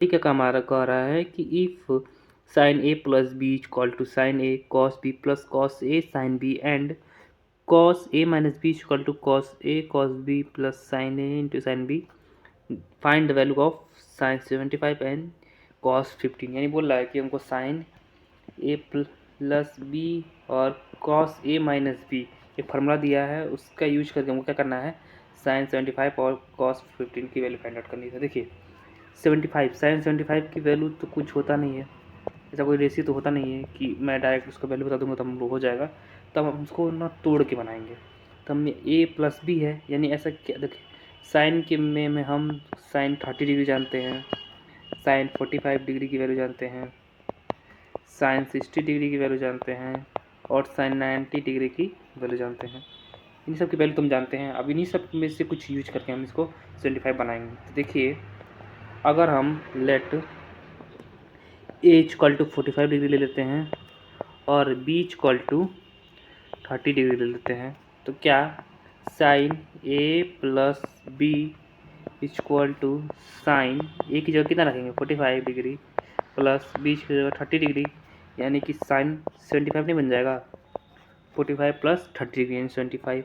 ठीक है, का हमारा कह रहा है कि if sine A plus B equal to sine A cos B plus cos A sine B and cos A minus B equal to cos B plus sine A into sine B, find the value of sine 75 and cos 15। यानी बोल रहा है कि हमको sine A plus B और cos A minus B एक formula दिया है, उसका यूज करके हमको क्या करना है, साइन 75 और कॉस 15 की वैल्यू फाइंड आउट करनी है। देखिए 75 साइन 75 की वैल्यू तो कुछ होता नहीं है, ऐसा कोई रेसी तो होता नहीं है कि मैं डायरेक्ट उसका वैल्यू बता दूंगा तो हम हो जाएगा। तब हम उसको ना तोड़ के बनाएंगे। तो हमने ए प्लस बी है, यानी ऐसा क्या, देखिए साइन के में हम साइन 30 डिग्री जानते हैं, साइन 45 डिग्री की वैल्यू जानते हैं, साइन 60 डिग्री की वैल्यू जानते हैं और साइन 90 डिग्री की वैल्यू जानते हैं। इन सब की वैल्यू तुम जानते हैं। अब इन्हीं सब में से कुछ यूज करके हम इसको 75 बनाएंगे। तो देखिए अगर हम let A equal to 45 degree ले लेते हैं और बी इक्वल टू 30 डिग्री ले लेते हैं, तो क्या sine A plus B equal to sine A की जगह कितना रखेंगे 45 डिग्री प्लस बी की जगह 30 डिग्री, यानी कि साइन 75 नहीं बन जाएगा, 45 प्लस 30 डिग्री यानी 75,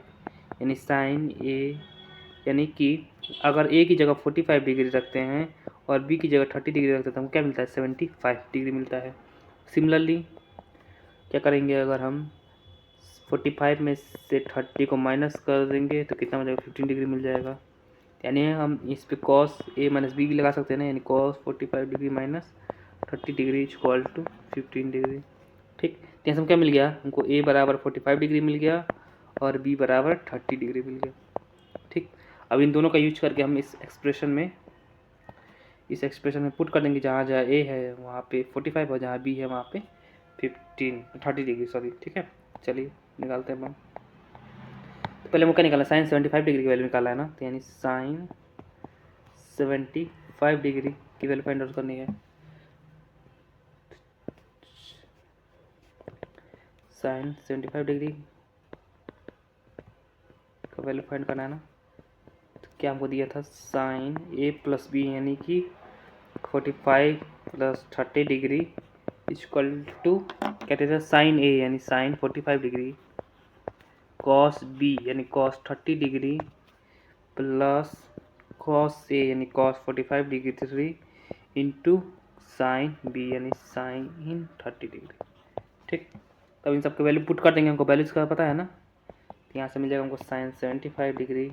यानी साइन ए, यानी कि अगर ए की जगह 45 डिग्री रखते हैं और बी की जगह 30 डिग्री रखते हैं तो हमको क्या मिलता है 75 डिग्री मिलता है। सिमिलरली क्या करेंगे, अगर हम 45 में से 30 को माइनस कर देंगे तो कितना मिल जाएगा 15 डिग्री मिल जाएगा। यानी हम इस पे कॉस ए माइनस बी भी लगा सकते हैं ना, यानी cos 45 degree minus 30 degree equal to 15 degree. ठीक, तो यहाँ से क्या मिल गया हमको, ए बराबर 45 डिग्री मिल गया और बी बराबर 30 डिग्री मिल गया। ठीक, अब इन दोनों का यूज करके हम इस एक्सप्रेशन में पुट कर देंगे, जहाँ जहाँ ए है वहाँ पे 45 और जहाँ बी है वहाँ पे 30 डिग्री सॉरी। ठीक है, चलिए निकालते हैं हम। तो पहले मुझे क्या निकाला, साइन 75 डिग्री की वैल्यू निकाला है ना, तो यानी साइन 75 डिग्री की वैल्यू फाइंड आउट करनी है। साइन 75 डिग्री का वैल्यू फाइंड करना है ना, तो क्या हमको दिया था साइन ए प्लस बी यानी कि 45 प्लस 30 डिग्री इक्वल टू कहते थे साइन ए यानी साइन 45 डिग्री कॉस बी यानी cos 30 degree plus cos A यानी cos 45 degree into sine B यानी साइन 30 डिग्री। ठीक, तब इन सबके वैल्यू पुट कर देंगे, हमको वैल्यूज का पता है ना, तो यहाँ से मिल जाएगा हमको sine 75 degree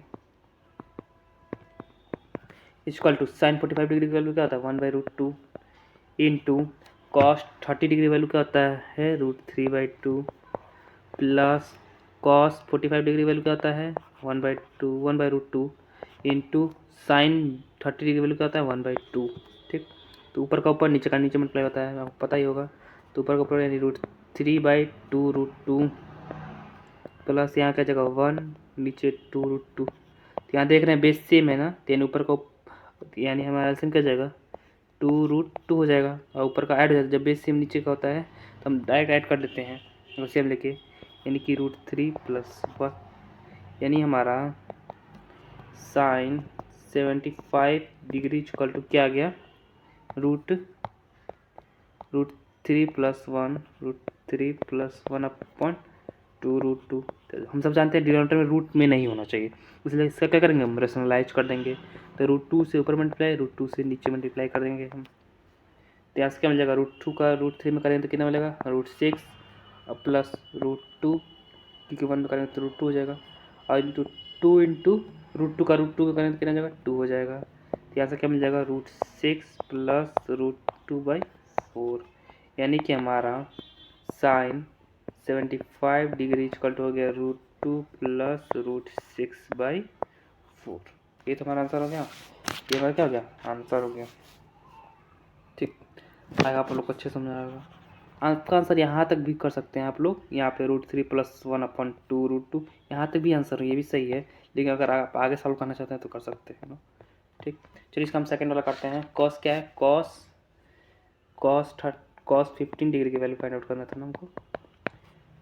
equal to sine 45 degree की वैल्यू क्या होता है 1/√2 इंटू कॉस 30 डिग्री वैल्यू क्या होता है √3/2 प्लस कॉस 45 डिग्री वैल्यू क्या होता है 1/2 इंटू साइन 30 डिग्री वैल्यू क्या होता है 1/2। ठीक, तो ऊपर का ऊपर नीचे का नीचे मल्टीप्लाई होता है, आपको पता ही होगा। तो ऊपर का ऊपर यानी √3/2 प्लस यहाँ क्या जगह 1 नीचे 2√2। तो यहाँ देख रहे हैं बेस सेम है ना, तो यानी ऊपर का यानी हमारा एल्सियम क्या जाएगा 2√2 हो जाएगा और ऊपर का ऐड हो जाता है। जब बेस सेम नीचे का होता है तो हम डायरेक्ट ऐड कर देते हैं एल्सियम लेके, यानी कि √3 + 1, यानी हमारा साइन 75 डिग्री इक्वल टू क्या आ गया √3 + 1 अपॉन 2√2। हम सब जानते हैं डिनोमिनेटर में रूट में नहीं होना चाहिए, इसलिए इसका क्या करेंगे हम रेशनलाइज कर देंगे। तो √2 से ऊपर मल्टीप्लाई √2 से नीचे मल्टीप्लाई कर देंगे हम। तो यहाँ से क्या मिल जाएगा √2 का √3 में करेंगे तो कितना मिलेगा √6 और प्लस √2 क्योंकि 1 में करेंगे तो √2 हो जाएगा और इंटू 2 इंटू √2 का √2 में करेंगे तो कितना जाएगा 2 हो जाएगा। तो यहाँ से क्या मिल जाएगा √6 प्लस √2/4, यानी कि हमारा साइन 75 डिग्री इक्वल टू हो गया √2 प्लस √6/4। ये तो हमारा आंसर हो गया, ये हमारा क्या हो गया आंसर हो गया। ठीक, आएगा आप लोग को अच्छे समझ आएगा। आपका आंसर यहाँ तक भी कर सकते हैं आप लोग, यहाँ पे √3 + 1 अपॉन 2√2 यहाँ तक भी आंसर है, ये भी सही है, लेकिन अगर आप आगे सॉल्व करना चाहते हैं तो कर सकते हैं ना। ठीक, चलिए इसका हम सेकंड वाला करते हैं। कॉस क्या है, कॉस 15 डिग्री की वैल्यू फाइंड आउट करना था ना हमको।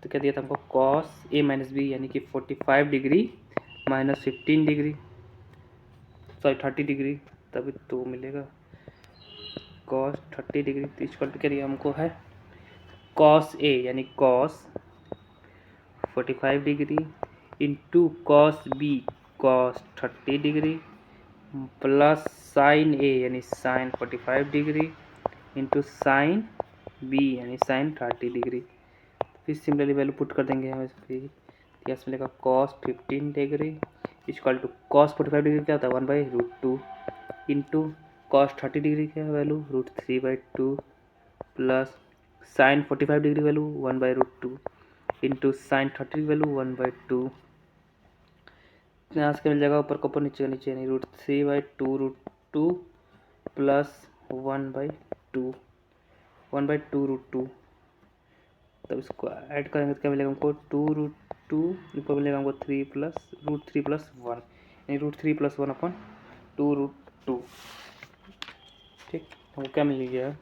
तो क्या दिया था हमको कॉस ए माइनस बी यानी कि 45 degree minus 15 degree sorry 30 degree, तभी तो मिलेगा। कॉस 30 डिग्री इक्वल टू क्या दिया हमको है कॉस ए यानी cos 45 degree into cos B cos 30 degree plus sine A यानी sine 45 degree into sine B यानी साइन 30 डिग्री। फिर सिमिलरली वैल्यू पुट कर देंगे हम फिर यस मिलेगा cos 15 degree equal to cos 45 degree क्या होता है 1/√2 इंटू कॉस 30 डिग्री क्या value √3/2 plus sine 45 degree value 1/√2 into sine 30 value 1/2 यहाँ से मिल जाएगा ऊपर का ऊपर नीचे का नीचे यानी √3/2 प्लस 1/2 1/2√2 तब इसको ऐड करेंगे तो क्या मिलेगा हमको 2√2 ऊपर मिलेगा हमको 3 प्लस √3+1 यानी √3+1/2√2 ठीक। हमको क्या मिल गया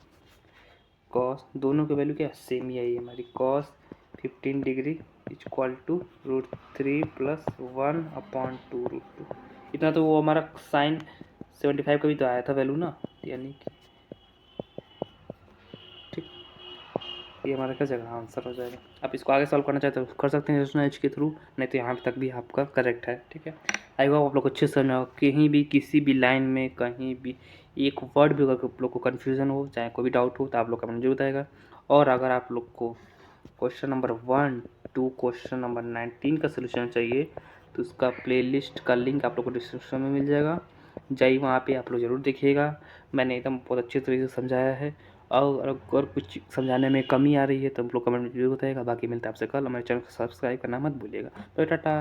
कॉस दोनों की वैल्यू क्या सेम ही आई है हमारी कॉस 15 डिग्री इक्वल टू √3+1/2√2 इतना तो वो हमारा साइन 75 का भी तो आया था वैल्यू ना यानी कि ये हमारा क्या जगह आंसर हो जाएगा। आप इसको आगे सॉल्व करना चाहते हो कर सकते हैं एच के थ्रू नहीं तो यहाँ तक भी आपका करेक्ट है ठीक है। आई होप आप लोग अच्छे से समझ कहीं भी किसी भी लाइन में कहीं भी एक वर्ड भी अगर आप लोग को कन्फ्यूज़न हो चाहे कोई भी डाउट हो तो आप लोग कमेंट जरूर बताएगा। और अगर आप लोग को क्वेश्चन नंबर 1 2 क्वेश्चन नंबर 19 का सोल्यूशन चाहिए तो उसका प्लेलिस्ट का लिंक आप लोग को डिस्क्रिप्शन में मिल जाएगा जाइए वहाँ पे आप लोग ज़रूर देखिएगा। मैंने एकदम बहुत अच्छे तरीके से समझाया है और अगर कुछ समझाने में कमी आ रही है तो आप लोग कमेंट में जरूर बताइएगा। बाकी मिलता है आपसे कल। हमारे चैनल को सब्सक्राइब करना मत भूलिएगा। तो टाटा।